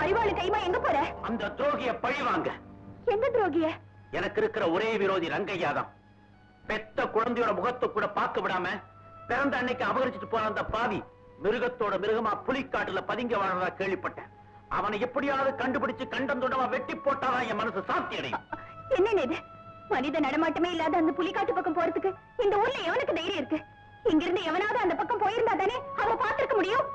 அறிவாளி கைமா எங்க போற? அந்த துரோகிய பழி வாங்க. எந்த துரோகிய? எனக்கு இருக்கிற ஒரே விரோதி ரங்கையா தான். பெத்த குழந்தையோட முகத்தை கூட பார்க்க விடாம பிறந்த அன்னைக்கு அபகரிச்சுட்டு போன அந்த பாவி மிருகத்தோட மிருகமா புலிக்காட்டுல பதுங்க வாழ்றதா கேள்விப்பட்டேன். அவனை எப்படியாவது கண்டுபிடிச்சு கண்டந்தோடமா வெட்டி போட்டாதான் என் மனசு சாந்தி அடையும். என்ன இது? மனித நடமாட்டமே இல்லாத அந்த புலிக்காட்டு பக்கம் போறதுக்கு இந்த ஊர்ல எவனுக்கு தைரியம் இருக்கு? இங்கிருந்து எவனாவது அந்த பக்கம் போயிருந்தா தானே அவன் பார்த்திருக்க முடியும்.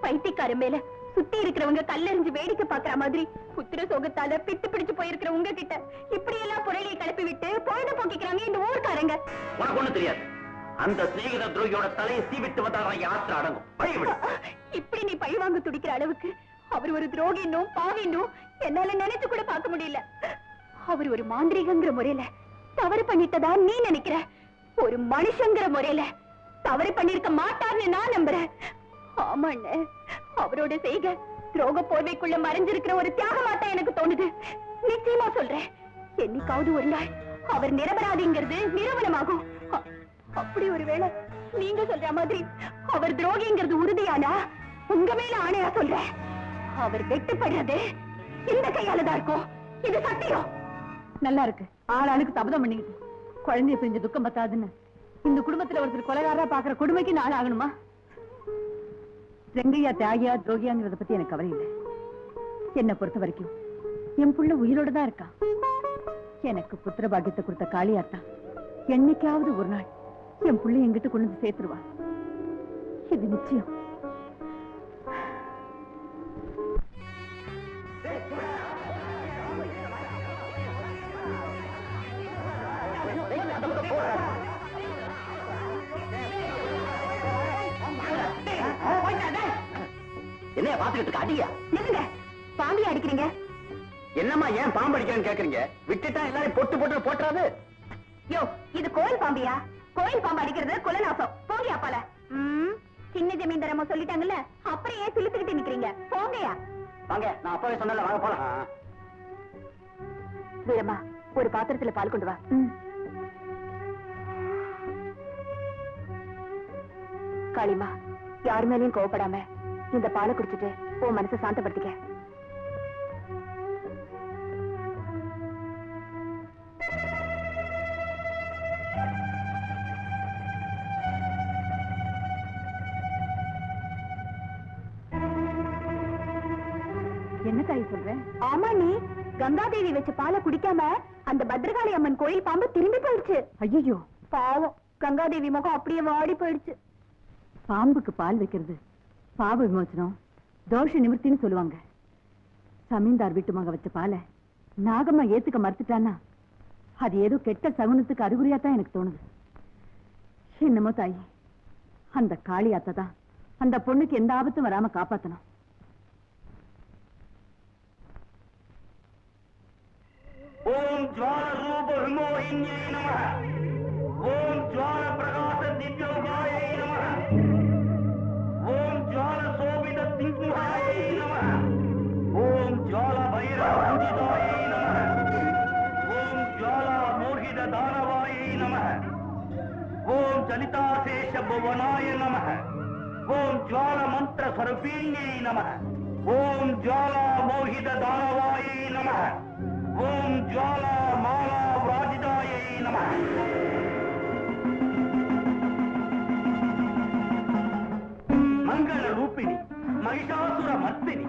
பைத்தியக்கார மேல சுத்தி இருக்கிறவங்க கல்லெறிஞ்சு வேடிக்கை பாக்குற மாதிரி புத்திர சோகத்தால பித்து பிடிச்சு போயிருக்கிற உங்க கிட்ட இப்படி எல்லாம் புரளியை கிளப்பி விட்டு பொழுது போக்கிக்கிறாங்க இந்த ஊர்க்காரங்க. உனக்கு ஒண்ணு தெரியாது. அந்த சிநேகித துரோகியோட தலையை சீவிட்டு வந்தாதான் ஆத்திர அடங்கும். பழிவிடு. இப்படி நீ பழி வாங்க துடிக்கிற அளவுக்கு அவர் ஒரு துரோகின்னும் பாவின்னும் என்னால நினைச்சு கூட பார்க்க முடியல. அவர் ஒரு மாந்திரிகங்கிற முறையில தவறு பண்ணிட்டதா நீ நினைக்கிற. ஒரு மனுஷங்கிற முறையில தவறு பண்ணிருக்க மாட்டார்னு நான் நம்புறேன். ஆமாண்ண, அவரோட செய்க துரோக போர்வைக்குள்ள மறைஞ்சிருக்கிற ஒரு தியாகமாட்டா எனக்கு தோணுது. நிச்சயமா சொல்றேன், என்னைக்காவது ஒரு நாள் அவர் நிரபராதிங்கிறது நிரூபணமாகும். அப்படி ஒருவேளை நீங்க சொல்ற மாதிரி அவர் துரோகிங்கிறது உறுதியானா உங்க மேல ஆணையா சொல்றேன், அவர் வெட்டுப்படுறது இந்த கையாலதான் இருக்கும். இது சத்தியம். நல்லா இருக்கு. ஆளாளுக்கு சபதம் பண்ணிக்கிட்டு குழந்தைய பிரிஞ்ச துக்கம் பத்தாதுன்னு இந்த குடும்பத்துல ஒருத்தர் கொலைகாரா பாக்குற கொடுமைக்கு நான் ஆகணுமா? ரெங்கையா தியாகியா துரோகியாங்கிறத பத்தி எனக்கு கவலை இல்லை. என்னை பொறுத்த வரைக்கும் என் புள்ள உயிரோட தான் இருக்கா. எனக்கு புத்திர பாக்கியத்தை கொடுத்த காளியாத்தா என்னைக்காவது ஒரு நாள் என் புள்ளை என்கிட்ட கொண்டு வந்து சேர்த்துருவா. இது நிச்சயம். என்னைய பாத்துக்கிட்டு அடியா? நில்லுங்க, பாம்பி அடிக்கிறீங்க. என்னம்மா ஏன் பாம்பு அடிக்கிறேன்னு கேக்குறீங்க? விட்டுட்டா எல்லாரும் பொட்டு போட்டு போட்டுறாது. யோ, இது கோயில் பாம்பியா? கோயில் பாம்பு அடிக்கிறது குலநாசம். போங்க அப்பால. சின்ன ஜமீன்தாரமா சொல்லிட்டாங்கல்ல, அப்புறம் ஏன் சிலுத்துக்கிட்டு நிக்கிறீங்க? போங்கயா. வாங்க, நான் அப்பவே சொன்னல, வாங்க போலாம். வீரம்மா, ஒரு பாத்திரத்துல பால் கொண்டு வா. காளிமா, யார் மேலயும் கோவப்படாம இந்த பாலை குடிச்சிட்டு உன் மனசை சாந்தப்படுத்திக்க. என்ன தாய் சொல்ற? ஆமா, நீ கங்காதேவி வச்ச பாலை குடிக்காம அந்த பத்ரகாளி அம்மன் கோயில் பாம்பு திரும்பி போயிடுச்சு. ஐயோ பாவம், கங்காதேவி முகம் அப்படியே வாடி போயிடுச்சு. பாம்புக்கு பால் வைக்கிறது பாவ விமோசனம், தோஷ நிவர்த்தின்னு சொல்லுவாங்க. சமீந்தார் வீட்டு மக வச்ச பாலை நாகம்மா ஏத்துக்க மறுத்துட்டானா அது ஏதோ கெட்ட சகுனத்துக்கு அறிகுறியா தான் எனக்கு தோணுது. என்னமோ தாயி, அந்த காளியாத்த தான் அந்த பொண்ணுக்கு எந்த ஆபத்தும் வராம காப்பாத்தணும். ஓம் ஜ்வால ரூப விமோகின்யை நமः. ஓம் ஜ்வால பிரகாச திவ்யோகாயை நமः. ஓம் ஜ்வால சோபித சிம்ஹாயை நமः. ஓம் ஜ்வால பைரவ பூஜிதாயை நமः. ஓம் ஜ்வால மோகித தானவாயை நமः. ஓம் ஜலிதாசேஷ புவனாய நமः. ஓம் ஜ்வால மந்திர ஸ்வரூபிண்யை நமः. ஓம் ஜ்வால மோகித தானவாயை நமः. ஓம் ஜ்வாலா மாலா விராஜிதாயை நமः. மங்கள ரூபிணி மகிஷாசுர மர்த்தினி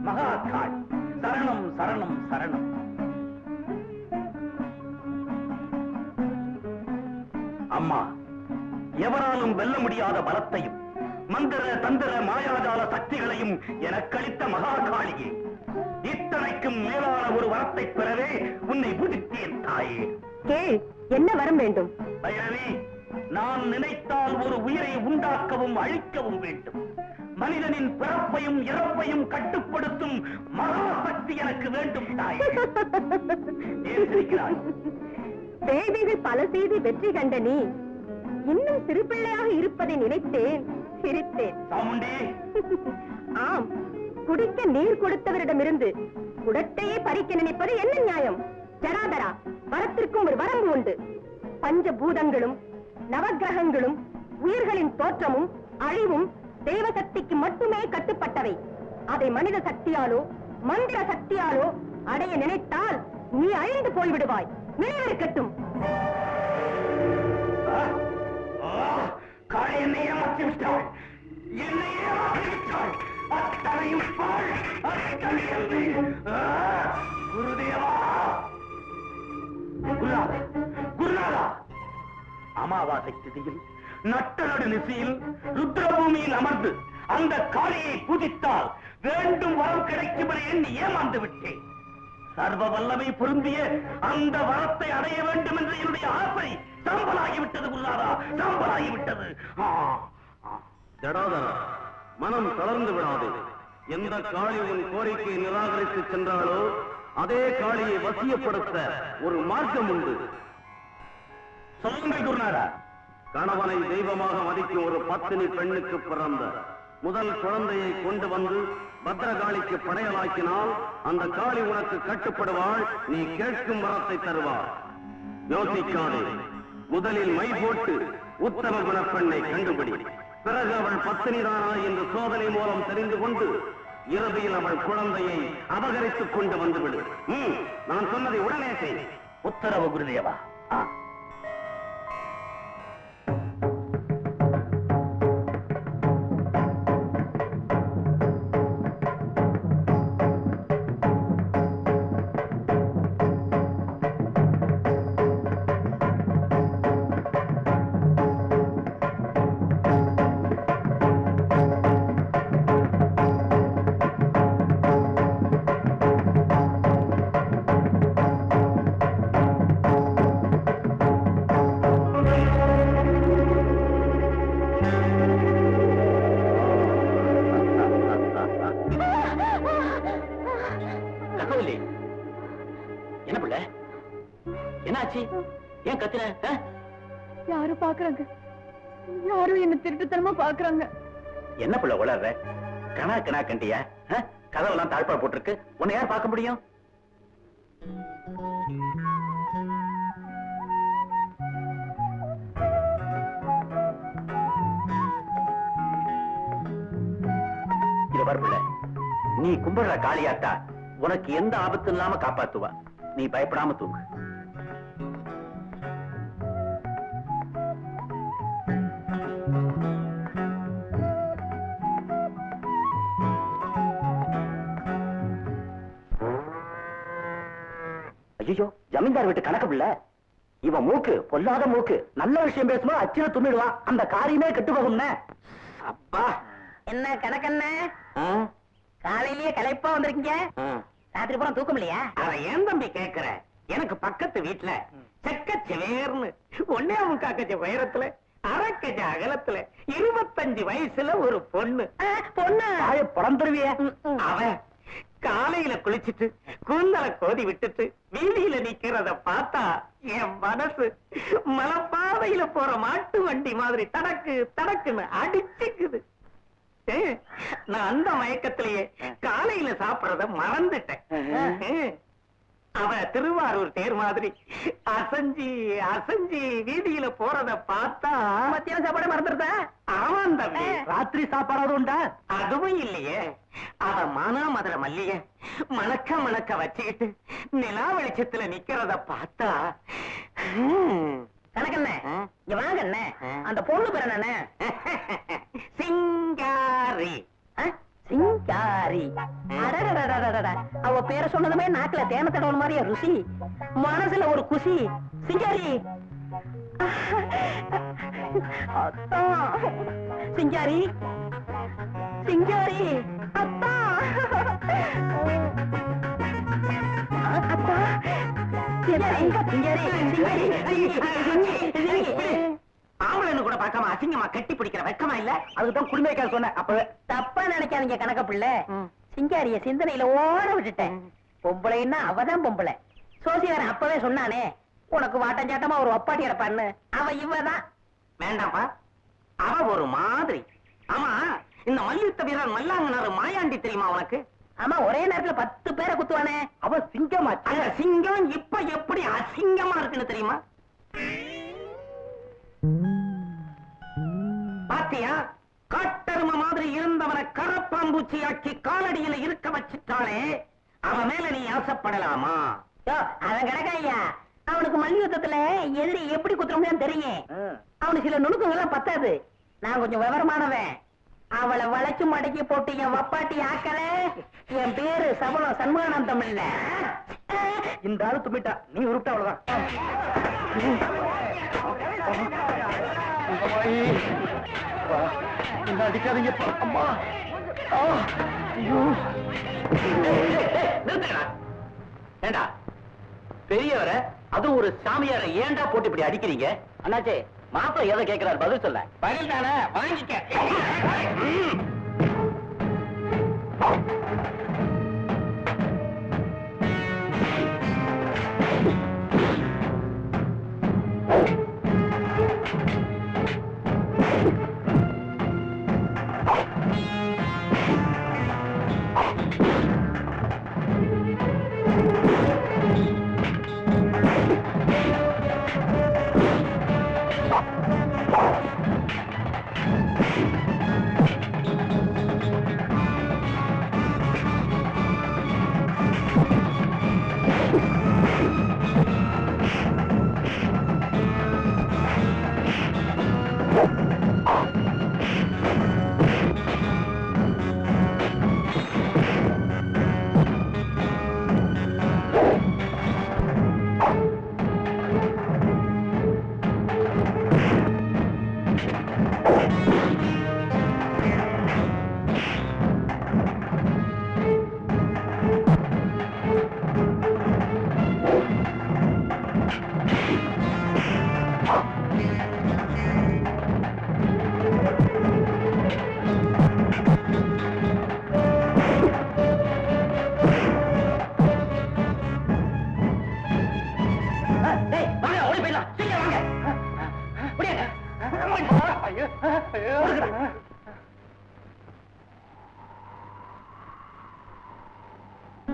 மகாகாள் சரணம் சரணம் சரணம். அம்மா, எவராலும் வெல்ல முடியாத பலத்தையும் மந்திர தந்திர மாயாஜால சக்திகளையும் எனக்களித்த மகாகாளியே, இத்தனைக்கும் மேலான ஒரு வரத்தை பெறவே உன்னை பூஜித்தேன் தாயே. கேள், என்ன வரம் வேண்டும்? பைரவி, நான் நினைத்தால் ஒரு உயிரை உண்டாக்கவும் அழிக்கவும் வேண்டும். மனிதனின் பிறப்பையும் இறப்பையும் கட்டுப்படுத்தும் மகாசக்தி எனக்கு வேண்டும் தாயே. ஏன் சிரிக்கிறாய்? தேவிகள் பல செய்து வெற்றி கண்ட நீ இன்னும் சிறுபிள்ளையாக இருப்பதை நினைத்தேன், சிரித்தேன். சாமுண்டி, ஆம், குடிக்க நீர் கொடுத்தவரிடமிருந்து குடத்தையே பறிக்க நினைப்பது என்ன நியாயம்? ஜடாதரா, வரத்திற்கும் ஒரு வரம்பு உண்டு. பஞ்சபூதங்களும் நவக்கிரகங்களும் உயிர்களின் தோற்றமும் அழிவும் தெய்வ சக்திக்கு மட்டுமே கட்டுப்பட்டவை. அதை மனித சக்தியாலோ மந்திர சக்தியாலோ அடைய நினைத்தால் நீ அழிந்து போய்விடுவாய். நினைவிருக்கட்டும். என்னையே மாற்றிவிட்டாள், என்னையே மாற்றிவிட்டாள். அத்தனையும் பாழ், அத்தனையும் குருதேவா. குருநாதா, அமாவாசை திதியில் நட்ட நடு நிசையில் ருத்ரபூமியில் அமர்ந்து அந்த காளியை பூஜித்தால் வேண்டும் வரம் கிடைக்கும் என எண்ணி ஏமாந்து விட்டேன். சர்வ வல்லமை பொருந்திய அந்த வரத்தை அடைய வேண்டும் என்ற என்னுடைய ஆசை சம்பளாகிவிட்டது குருநாதா, சம்பளாகிவிட்டது. ஜடாதரா, மனம் தளர்ந்து விடாது. எந்த காளி உன் கோரிக்கையை நிராகரித்து சென்றாலோ அதே காளியை வசியப்படுத்த ஒரு மார்க்கம் உண்டு. சொல்லுங்கள் குருநாதா. கணவனை தெய்வமாக மதிக்கும் ஒரு பத்தினி பெண்ணுக்கு பிறந்த முதல் குழந்தையை கொண்டு வந்து பத்ரகாளிக்கு படையலாக்கினால் அந்த காளி உனக்கு கட்டுப்படுவாள், நீ கேட்கும் வரத்தை தருவாள். யோசிக்காதே, முதலில் மை போட்டு உத்தம குணப்பெண்ணை கண்டுபிடி. பிறகு அவள் பத்தினிதானா என்று சோதனை மூலம் தெரிந்து கொண்டு இறுதியில் அவள் குழந்தையை அபகரித்துக் கொண்டு வந்துவிடு. நான் சொன்னதை உடனே செய். உத்தரவு குருதேவா. என்ன பிள்ளை, என்னாச்சு? ஏன் கத்துன? யாரும் பாக்குறாங்க, யாரும் என்ன திருட்டுத்தனமா பாக்குறாங்க. என்ன பிள்ளை உளற? கணா கணா கண்டியா? கதவெல்லாம் தாழ்பா போட்டிருக்கு, உன்னை யார் பார்க்க முடியும்? இது வர பிள்ளை, நீ கும்பிடுற காளியாத்தா உனக்கு எந்த ஆபத்து இல்லாம காப்பாத்துவா. நீ பயப்படாம தூங்கு. ஐயோ, ஜமீன்தார் வீட்டு கணக்கு பிள்ளை. இவன் மூக்கு பொல்லாத மூக்கு. நல்ல விஷயம் பேசும்போது அச்சில துண்ணிடுவான். அந்த காரியமே கெட்டு போகும். அப்பா, என்ன கணக்கண்ண, காலையிலேயே களைப்பா வந்திருக்கீங்க? ராத்திரி பூரா தூக்கம் இல்லையா? அத ஏன் தம்பி கேக்குற? எனக்கு பக்கத்து வீட்டுல செக்கச்சவேர்னு ஒன்னே முக்காக்கச்ச உயரத்துல அரக்கஜ அகலத்துல 25 வயசுல ஒரு பொண்ணு. பொண்ணு படந்துருவிய. அவன் காலையில குளிச்சுட்டு கூந்தலை கோதி விட்டுட்டு வீதியில நிக்கிறத பார்த்தா என் மனசு மலைப்பாதையில போற மாட்டு வண்டி மாதிரி தடக்கு தடக்குன்னு அடிச்சுக்குது. நான் அந்த மயக்கத்திலேயே காலையில சாப்பிடறத மறந்துட்டேன். அவ திருவாரூர் தேர் மாதிரி அசஞ்சி அசஞ்சி வீதியில போறத பார்த்தா மத்தியான சாப்பாடு மறந்துருதா? ஆமாம் தம்பி, ராத்திரி சாப்பாடு உண்டா? அதுவும் இல்லையே. அவ மானாமதுர மல்லிய மணக்க மணக்க வச்சுக்கிட்டு நிலா வெளிச்சத்துல நிக்கிறத பார்த்தா கணக்கண்ண இங்க வாங்க அண்ணே. அந்த பொண்ணு பேர் என்ன? சிங்காரி. சிங்காரி. அவ பேரை சொன்னதுமே நாக்குல தேன தடவன மாதிரியா ருசி, மனசுல ஒரு குசி. சிங்காரி அத்தா, சிங்காரி சிங்காரி அத்தா, அத்தா ஆம்பளை கூட பார்க்காம அசிங்கமா கட்டி பிடிக்கிற வெக்கமா இல்ல? அதுதான் குடிமைக்கார சொன்ன. அப்பவே தப்பா நினைக்காதீங்க கணக்க பிள்ளை. சிங்காரிய சிந்தனையில ஓட விட்டுட்டேன். பொம்பளைன்னா அவதான் பொம்பளை. சோசியாரன் அப்பவே சொன்னானே, உனக்கு வாட்டஞ்சாட்டமா ஒரு ஒப்பாட்டி கிடப்பான்னு. அவ இவதான். வேண்டாம்ப்பா, அவ ஒரு மாதிரி. ஆமா, இந்த மல்யுத்த வீரர் மல்லாங்கனாரு மாயாண்டி தெரியுமா உனக்கு? ஆமா, ஒரே நேரத்துல 10 பேரை குத்துவானே. அவ சிங்கமா? அந்த சிங்கம் இப்ப எப்படி அசிங்கமா இருக்குன்னு தெரியுமா? பாத்தியா? காட்டெரும மாதிரி இருந்தவனை கரப்பாம்பூச்சியாக்கி காலடியில இருக்க வச்சுட்டாலே அவன் மேல நீ ஆசைப்படலாமா? அவன் கிடக்காயா, அவனுக்கு மல்யுத்தத்துல எதிரி எப்படி குத்துறோம்னு தெரியும். அவனுக்கு சில நுணுக்கங்கள்லாம் பத்தாது. நான் கொஞ்சம் விவரமானவன். அவளை வளைச்சு மடக்கி போட்டு என் வப்பாட்டி ஆக்கல. என் பேரு சபலம் சண்முகானந்தம் இல்ல. இந்த ஆளு தும்பிட்டா, நீ உருப்பிட்ட அவ்வளவுதான். அடிக்காதீங்க. அம்மா, ஏண்டா பெரியவர அது ஒரு சாமியார ஏண்டா போட்டு இப்படி அடிக்கிறீங்க? அண்ணாச்சே, மாப்பிள எதை கேட்கிறார் பதில் சொல்ல. பதில் தானே, வாங்கிக்க.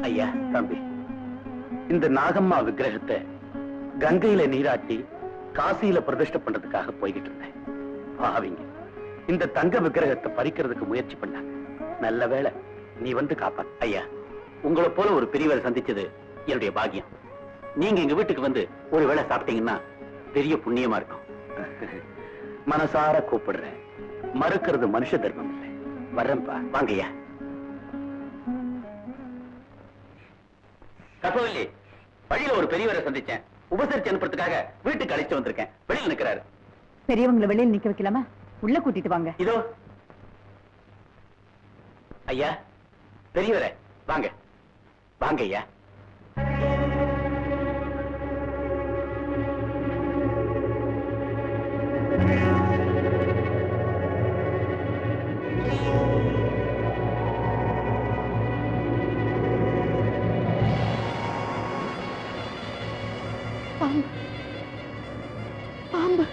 ஐயா, தம்பி, இந்த நாகம்மா விக்கிரகத்தை கங்கையில நீராட்டி காசியில பிரதிஷ்டை பண்றதுக்காக போய்கிட்டு இருந்தேன். பாவிங்க இந்த தங்க விக்கிரகத்தை பறிக்கிறதுக்கு முயற்சி பண்ணாங்க. நல்ல வேளை நீ வந்து காப்பாத்து. ஐயா, உங்களை போல ஒரு பெரியவரை சந்திச்சது என்னுடைய பாக்கியம். நீங்க எங்க வீட்டுக்கு வந்து ஒரு வேளை சாப்பிட்டீங்கன்னா பெரிய புண்ணியமா இருக்கும். மனசார கூப்பிடுறேன். மறுக்கிறது மனுஷ தர்மம் இல்லை. வர்றேன்பா. வாங்கய்யா. கற்பவல்லி, வழியில ஒரு பெரியவரை சந்திச்சேன். உபசரிச்சு அனுப்புறதுக்காக வீட்டுக்கு அழைச்சு வந்திருக்கேன். வெளியில் நிக்கிறாரு. பெரியவங்களை வெளியில் நிக்க வைக்கலாமா? உள்ள கூட்டிட்டு வாங்க. இதோ. ஐயா, பெரியவரே, வாங்க வாங்க ஐயா. பாம்பு.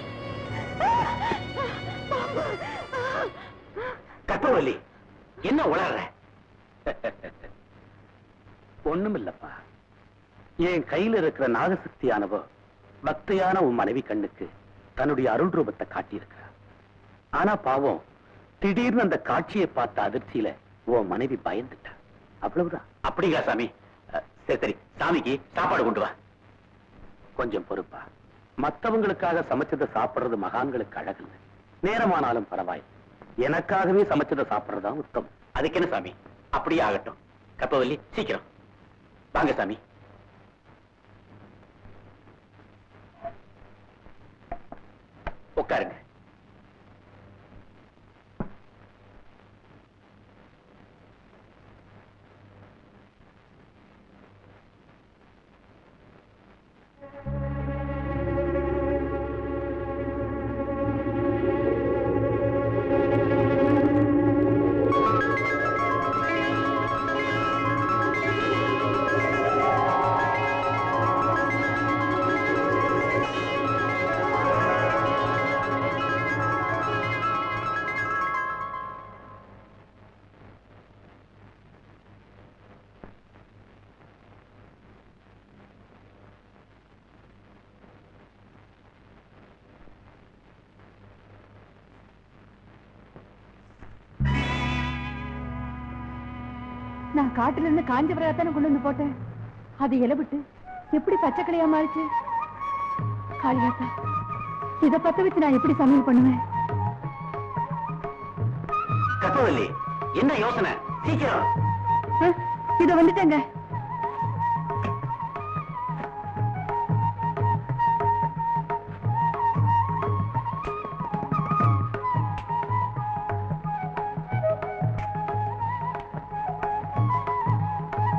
கற்பவல்லி, என்ன உளற? ஒண்ணும் இல்லப்பா. என் கையில இருக்கிற நாகசக்தியானவோ பக்தியான உன் மனைவி கண்ணுக்கு தன்னுடைய அருள் ரூபத்தை காட்டியிருக்கிறார். ஆனா பாவம், திடீர்னு அந்த காட்சியை பார்த்த அதிர்ச்சியில உன் மனைவி பயந்துட்டா. அவ்வளவுதான். அப்படிங்களா சாமி? சரி சரி, சாமிக்கு சாப்பாடு கொண்டு வா. கொஞ்சம் பொறுப்பா. மத்தவங்களுக்காக சமைச்சதை சாப்பிடுறது மகான்களுக்கு அழகில்லை. நேரமானாலும் பரவாயில்லை. எனக்காகவே சமைச்சதை சாப்பிடுறதா உத்தமம். அதுக்கு என்ன சாமி? அப்படியே ஆகட்டும். கற்பவல்லி, சீக்கிரம் வாங்க சாமி. உட்காருங்க. நான் காட்டுல இருந்து காஞ்ச பிரயாத்தானே கொண்டு வந்து போட்டேன். அது இலவிட்டு எப்படி பச்சைக்கிளையா மாறிச்சு? காளியாத்தா, இத பத்த வச்சு நான் எப்படி சமையல் பண்ணுவேன்? கற்பவல்லி, என்ன யோசனை? சீக்கிரம். இத வந்துட்டேங்க.